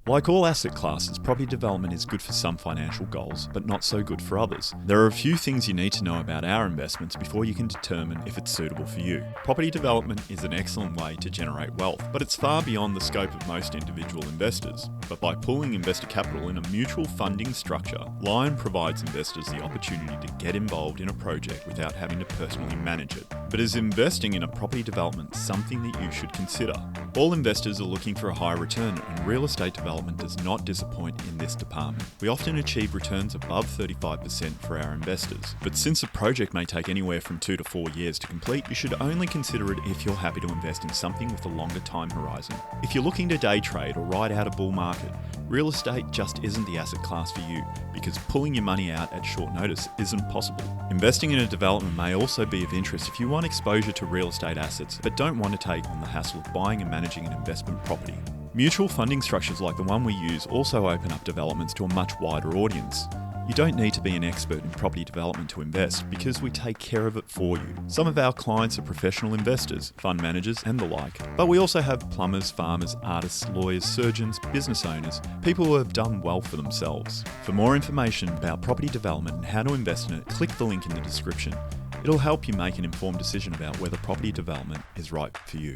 Like all asset classes, property development is good for some financial goals, but not so good for others. There are a few things you need to know about our investments before you can determine if it's suitable for you. Property development is an excellent way to generate wealth, but it's far beyond the scope of most individual investors. But by pooling investor capital in a mutual funding structure, Lion provides investors the opportunity to get involved in a project without having to personally manage it. But is investing in a property development something that you should consider? All investors are looking for a high return, and real estate development does not disappoint in this department. We often achieve returns above 35% for our investors. But since a project may take anywhere from 2 to 4 years to complete, you should only consider it if you're happy to invest in something with a longer time horizon. If you're looking to day trade or ride out a bull market, real estate just isn't the asset class for you, because pulling your money out at short notice isn't possible. Investing in a development may also be of interest if you want exposure to real estate assets but don't want to take on the hassle of buying and managing an investment property. Mutual funding structures like the one we use also open up developments to a much wider audience. You don't need to be an expert in property development to invest, because we take care of it for you. Some of our clients are professional investors, fund managers and the like, but we also have plumbers, farmers, artists, lawyers, surgeons, business owners, people who have done well for themselves. For more information about property development and how to invest in it, click the link in the description. It'll help you make an informed decision about whether property development is right for you.